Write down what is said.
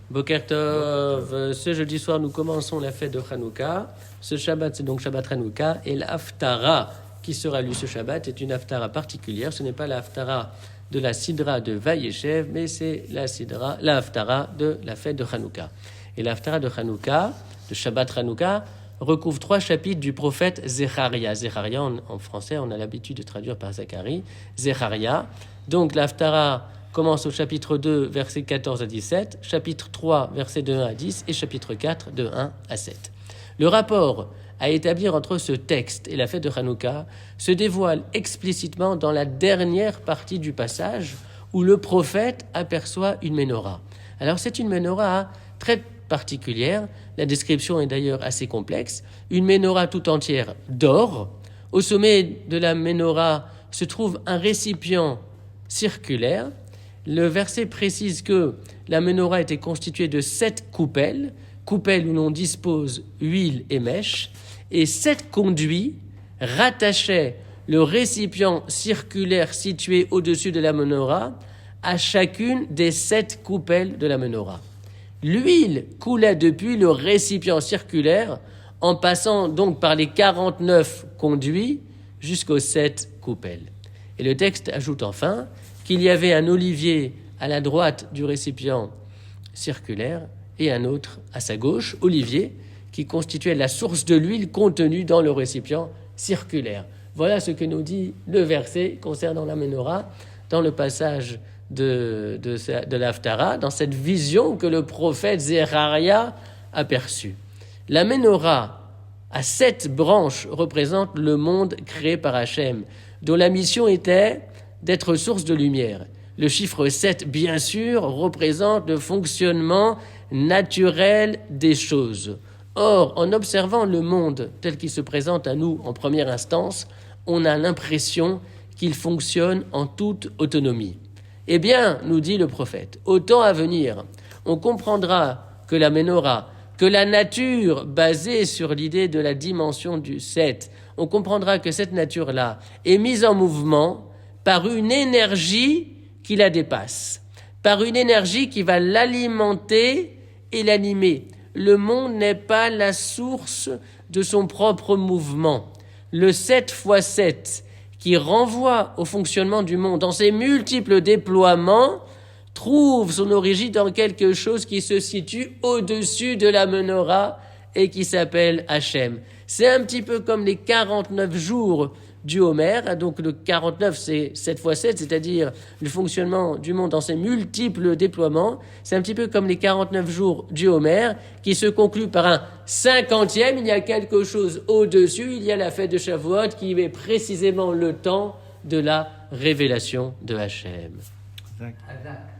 Boker Tov, ce jeudi soir, nous commençons la fête de Hanouka. Ce Shabbat, c'est donc Shabbat Hanouka. Et l'Haftara qui sera lue ce Shabbat est une Haftara particulière. Ce n'est pas la Haftara de la Sidra de Vayeshev, mais c'est la Haftara de la fête de Hanouka. Et la Haftara de Hanouka, de Shabbat Hanouka, recouvre 3 chapitres du prophète Zecharia. Zecharia, en français, on a l'habitude de traduire par Zacharie. Zecharia. Donc, la Haftara commence au chapitre 2, versets 14 à 17, chapitre 3, versets de 1 à 10, et chapitre 4, de 1 à 7. Le rapport à établir entre ce texte et la fête de Hanouka se dévoile explicitement dans la dernière partie du passage où le prophète aperçoit une menorah. Alors, c'est une menorah très particulière. La description est d'ailleurs assez complexe. Une menorah tout entière d'or. Au sommet de la menorah se trouve un récipient circulaire. Le verset précise que la menorah était constituée de 7 coupelles où l'on dispose huile et mèche, et 7 conduits rattachaient le récipient circulaire situé au-dessus de la menorah à chacune des 7 coupelles de la menorah. L'huile coulait depuis le récipient circulaire en passant donc par les 49 conduits jusqu'aux 7 coupelles. Et le texte ajoute enfin qu'il y avait un olivier à la droite du récipient circulaire et un autre à sa gauche, olivier, qui constituait la source de l'huile contenue dans le récipient circulaire. Voilà ce que nous dit le verset concernant la menorah dans le passage de l'Haftara, dans cette vision que le prophète Zecharia a perçue. La menorah à 7 branches représente le monde créé par Hachem, dont la mission était d'être source de lumière. Le chiffre 7, bien sûr, représente le fonctionnement naturel des choses. Or, en observant le monde tel qu'il se présente à nous en première instance, on a l'impression qu'il fonctionne en toute autonomie. Eh bien, nous dit le prophète, au temps à venir, on comprendra que la menorah, que la nature basée sur l'idée de la dimension du 7, on comprendra que cette nature-là est mise en mouvement par une énergie qui la dépasse, par une énergie qui va l'alimenter et l'animer. Le monde n'est pas la source de son propre mouvement. Le 7 x 7, qui renvoie au fonctionnement du monde dans ses multiples déploiements, trouve son origine dans quelque chose qui se situe au-dessus de la menorah et qui s'appelle Hachem. C'est un petit peu comme les 49 jours du Homer. Donc le 49, c'est 7 x 7, c'est-à-dire le fonctionnement du monde dans ses multiples déploiements. C'est un petit peu comme les 49 jours du Homer qui se concluent par un 50e. Il y a quelque chose au-dessus. Il y a la fête de Shavuot qui est précisément le temps de la révélation de Hachem. Exact.